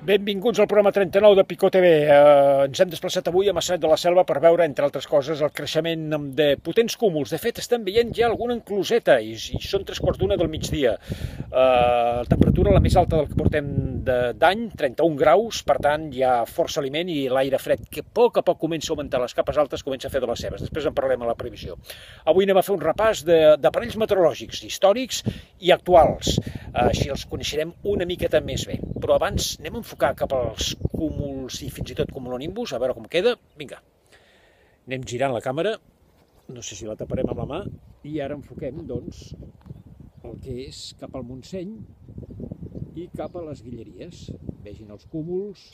Benvinguts al programa 39 de Picó TV. Ens hem desplaçat avui a Maçanet de la Selva per veure, entre altres coses, el creixement de potents cúmuls. De fet, estem veient ja alguna encloseta i són 3:15 del migdia. La temperatura la més alta del que portem d'any, 31 graus, per tant hi ha força aliment i l'aire fred que a poc comença a augmentar, les capes altes comença a fer de les seves. Després en parlem a la previsió. Avui anem a fer un repàs d'aparells meteorològics històrics i actuals. Així els coneixerem una miqueta més bé. Però abans anem a enfocar cap als cúmuls i fins i tot cumulonimbus, a veure com queda. Vinga, anem girant la càmera, no sé si la taparem amb la mà, i ara enfoquem, doncs, el que és cap al Montseny i cap a les Guilleries. Vegin els cúmuls.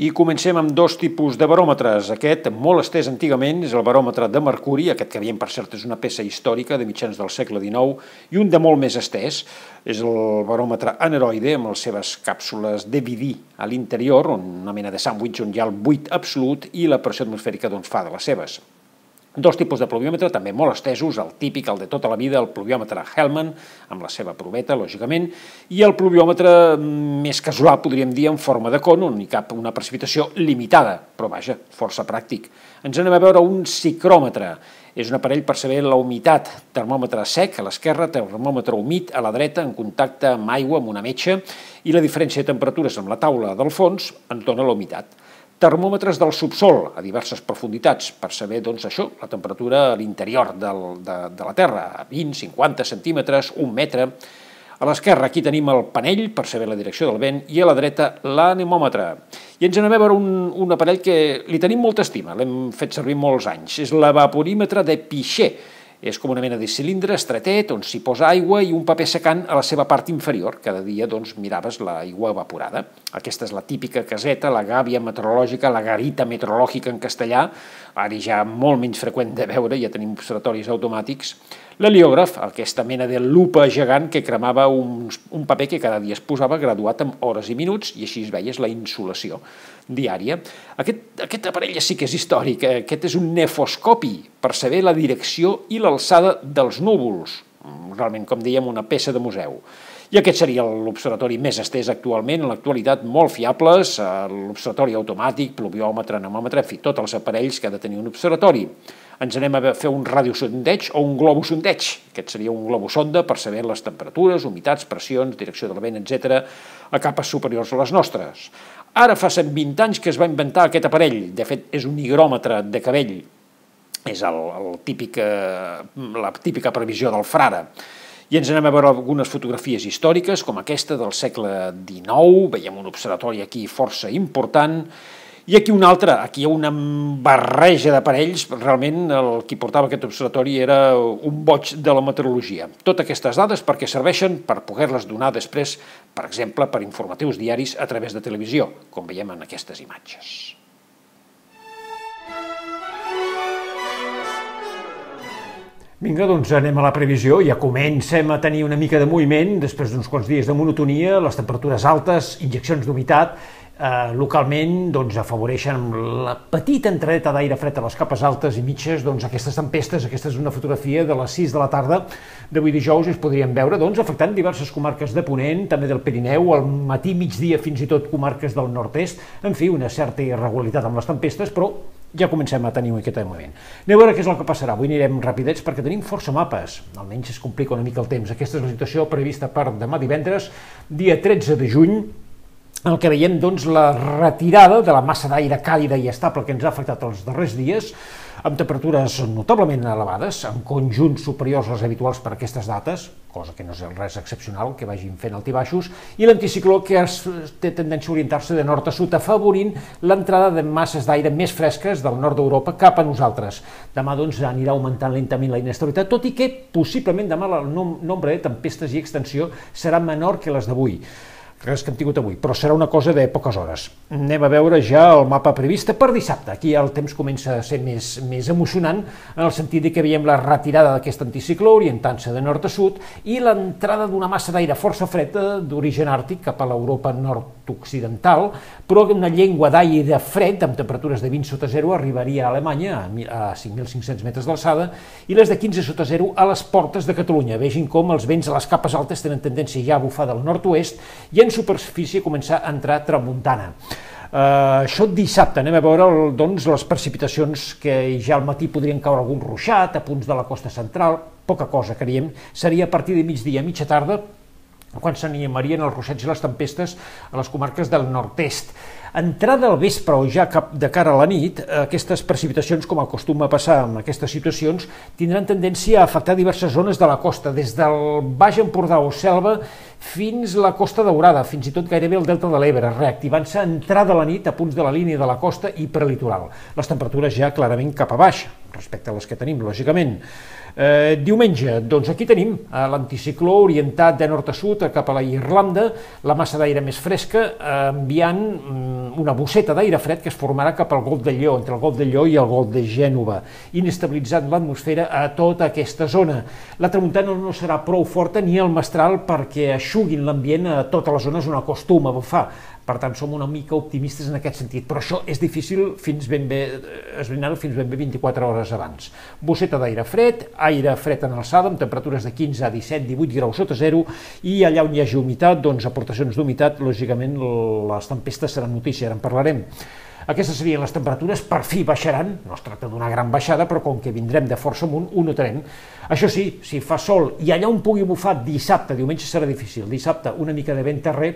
I comencem amb dos tipus de baròmetres. Aquest, molt estès antigament, és el baròmetre de mercuri, aquest que veiem, per cert, és una peça històrica de mitjans del segle XIX, i un de molt més estès, és el baròmetre aneroide, amb les seves càpsules de vidí a l'interior, una mena de sàndwich on hi ha el buit absolut i la pressió atmosfèrica fa de les seves. Dos tipus de pluviòmetre, també molt estesos, el típic, el de tota la vida, el pluviòmetre Hellman, amb la seva proveta, lògicament, i el pluviòmetre més casual, podríem dir, en forma de con, on hi cap una precipitació limitada, però vaja, força pràctic. Ens anem a veure un cicròmetre. És un aparell per saber la humitat, termòmetre sec a l'esquerra, termòmetre humit a la dreta, en contacte amb aigua, amb una metxa, i la diferència de temperatures amb la taula del fons ens dona la humitat. Termòmetres del subsol a diverses profunditats per saber, doncs, això, la temperatura a l'interior de la Terra, a 20, 50 centímetres, 1 metre. A l'esquerra aquí tenim el panell per saber la direcció del vent i a la dreta l'anemòmetre. I ens anem a veure un aparell que li tenim molta estima, l'hem fet servir molts anys. És l'evaporímetre de Pichet. És com una mena de cilindre estretet on s'hi posa aigua i un paper secant a la seva part inferior. Cada dia doncs, miraves l'aigua evaporada. Aquesta és la típica caseta, la gàbia meteorològica, la garita meteorològica en castellà, ara ja molt menys freqüent de veure, ja tenim observatoris automàtics. L'heliògraf, aquesta mena de lupa gegant que cremava un paper que cada dia es posava graduat en hores i minuts i així es veies la insolació diària. Aquest aparell sí que és històric, aquest és un nefoscopi per saber la direcció i l'alçada dels núvols, realment, com dèiem, una peça de museu. I aquest seria l'observatori més estès actualment, en l'actualitat molt fiables, l'observatori automàtic, pluviòmetre, anemòmetre, en fi, tots els aparells que ha de tenir un observatori. Ens anem a fer un radiosondeig o un globusondeig. Aquest seria un globusonda per saber les temperatures, humitats, pressions, direcció del vent, etc., a capes superiors a les nostres. Ara fa 120 anys que es va inventar aquest aparell. De fet, és un higròmetre de cabell. És la típica previsió del frare. I ens anem a veure algunes fotografies històriques, com aquesta del segle XIX. Veiem un observatori aquí força important. I aquí un altre, aquí hi ha una barreja d'aparells, realment el qui portava aquest observatori era un boig de la meteorologia. Totes aquestes dades perquè serveixen per poder-les donar després, per exemple, per informatius diaris a través de televisió, com veiem en aquestes imatges. Vinga, doncs anem a la previsió, ja comencem a tenir una mica de moviment, després d'uns quants dies de monotonia, les temperatures altes, injeccions d'humitat, localment afavoreixen la petita entradeta d'aire fred a les capes altes i mitges, aquestes tempestes. Aquesta és una fotografia de les 6 de la tarda d'avui dijous i es podrien veure afectant diverses comarques de Ponent, també del Pirineu, al matí, migdia, fins i tot comarques del nord-est, en fi, una certa irregularitat amb les tempestes, però ja comencem a tenir un miqueta de moviment. Anem a veure què és el que passarà. Avui anirem rapidets perquè tenim força mapes, almenys es complica una mica el temps. Aquesta és la situació prevista per demà divendres, dia 13 de juny, en el que veiem la retirada de la massa d'aire càlida i estable que ens ha afectat els darrers dies, amb temperatures notablement elevades, en conjunts superiors als habituals per aquestes dates, cosa que no és res excepcional, que vagin fent altibaixos, i l'anticicló que té tendència a orientar-se de nord a sud, afavorint l'entrada de masses d'aire més fresques del nord d'Europa cap a nosaltres. Demà anirà augmentant lentament la inestabilitat, tot i que possiblement demà el nombre de tempestes i extensió serà menor que les d'avui. res que hem tingut avui, però serà una cosa de poques hores. Anem a veure ja el mapa previst per dissabte. Aquí el temps comença a ser més emocionant, en el sentit que veiem la retirada d'aquest anticicló orientant-se de nord a sud i l'entrada d'una massa d'aire força freda d'origen àrtic cap a l'Europa nord-occidental, però una llengua d'aire fred amb temperatures de 20 sota zero arribaria a Alemanya a 5.500 metres d'alçada i les de 15 sota zero a les portes de Catalunya. Vegin com els vents a les capes altes tenen tendència ja a bufar del nord-oest i ens en superfície comença a entrar tramuntana. Això dissabte anem a veure doncs, les precipitacions que ja al matí podrien caure algun ruixat a punts de la costa central, poca cosa creiem, seria a partir de migdia, mitja tarda, quan s'animarien els ruixats i les tempestes a les comarques del nord-est. Entrada al vespre o ja de cara a la nit, aquestes precipitacions, com acostuma a passar en aquestes situacions, tindran tendència a afectar diverses zones de la costa, des del Baix Empordà o Selva fins a la Costa Daurada, fins i tot gairebé el Delta de l'Ebre, reactivant-se a entrada a la nit a punts de la línia de la costa i prelitoral. Les temperatures ja clarament cap a baix, respecte a les que tenim, lògicament. Diumenge, doncs aquí tenim l'anticicló orientat de nord a sud cap a la Irlanda, la massa d'aire més fresca enviant una bosseta d'aire fred que es formarà cap al Golf de Lió, entre el Golf de Lió i el Golf de Gènova, inestabilitzant l'atmosfera a tota aquesta zona. La tramuntana no serà prou forta ni el mestral perquè eixuguin l'ambient a totes les zones on acostuma a bufar. Per tant, som una mica optimistes en aquest sentit, però això és difícil esbrinar-ho fins ben bé 24 hores abans. Bosseta d'aire fred en alçada, amb temperatures de 15 a 17, 18 graus sota zero, i allà on hi hagi humitat, doncs aportacions d'humitat, lògicament les tempestes seran notícia, ara en parlarem. Aquestes serien les temperatures, per fi baixaran, no es tracta d'una gran baixada, però com que vindrem de força amunt, ho notarem. Això sí, si fa sol i allà on pugui bufar dissabte, diumenge serà difícil, dissabte una mica de vent terrer,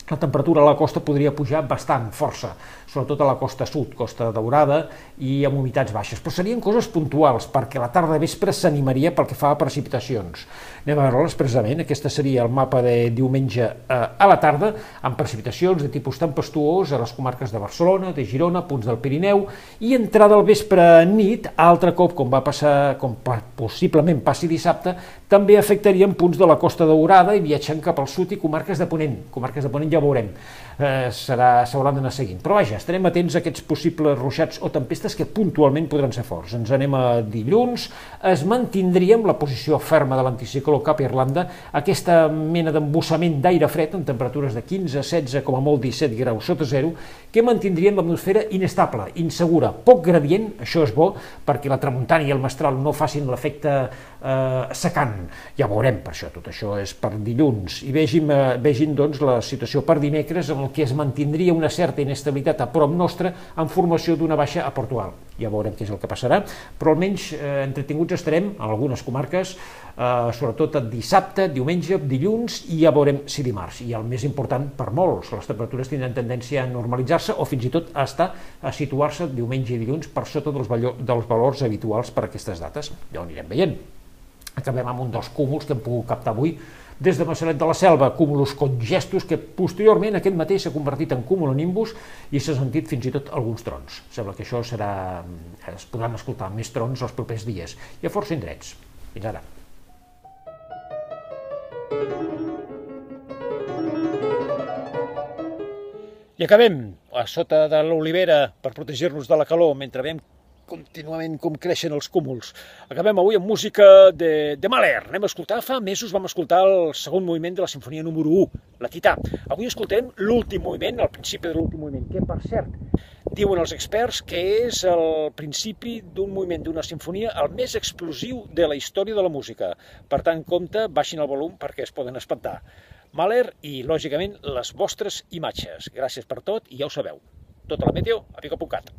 la temperatura a la costa podria pujar bastant, força, sobretot a la costa sud, Costa Daurada, i amb humitats baixes. Però serien coses puntuals, perquè la tarda vespre s'animaria pel que fa a precipitacions. Anem a veure-les precisament. Aquesta seria el mapa de diumenge a la tarda, amb precipitacions de tipus tempestuós a les comarques de Barcelona, de Girona, punts del Pirineu, i entrada al vespre nit, altre cop, com va passar, com possiblement passi dissabte, també afectarien punts de la Costa Daurada i viatjant cap al sud i comarques de Ponent. Comarques de Ponent ja veurem, s'hauran d'anar seguint. Però vaja, estarem atents a aquests possibles ruixats o tempestes que puntualment podran ser forts. Ens anem a dilluns, es mantindríem la posició ferma de l'anticicló cap a Irlanda, aquesta mena d'embussament d'aire fred en temperatures de 15, 16, com a molt 17 graus sota zero, que mantindrien l'atmosfera inestable, insegura, poc gradient, això és bo, perquè la tramuntana i el mestral no facin l'efecte secant. Ja veurem, per això, tot això és per dilluns. I vegin doncs la situació per dimecres, en el que es mantindria una certa inestabilitat a prop nostre en formació d'una baixa a Portugal. Ja veurem què és el que passarà, però almenys entretinguts estarem en algunes comarques, sobretot dissabte, diumenge, dilluns, i ja veurem si dimarts. I el més important per molts, les temperatures tindran tendència a normalitzar-se o fins i tot a situar-se diumenge i dilluns per sota dels valors habituals per a aquestes dates. Ja ho anirem veient. Acabem amb un dels cúmuls que hem pogut captar avui des de Maçanet de la Selva, cúmulus congestos que posteriorment aquest mateix s'ha convertit en cumulonimbus i s'ha sentit fins i tot alguns trons. Sembla que això es podran escoltar més trons els propers dies i a força indrets. Fins ara. I acabem a sota de l'olivera per protegir-nos de la calor mentre veiem contínuament com creixen els cúmuls. Acabem avui amb música de Mahler. Anem a escoltar, fa mesos vam escoltar el segon moviment de la sinfonia número 1, la Tità. Avui escoltem l'últim moviment, el principi de l'últim moviment, que per cert, diuen els experts que és el principi d'un moviment d'una sinfonia el més explosiu de la història de la música. Per tant, compte, baixin el volum perquè es poden espantar. Mahler i, lògicament, les vostres imatges. Gràcies per tot i ja ho sabeu. Tota la meteo a pico.cat.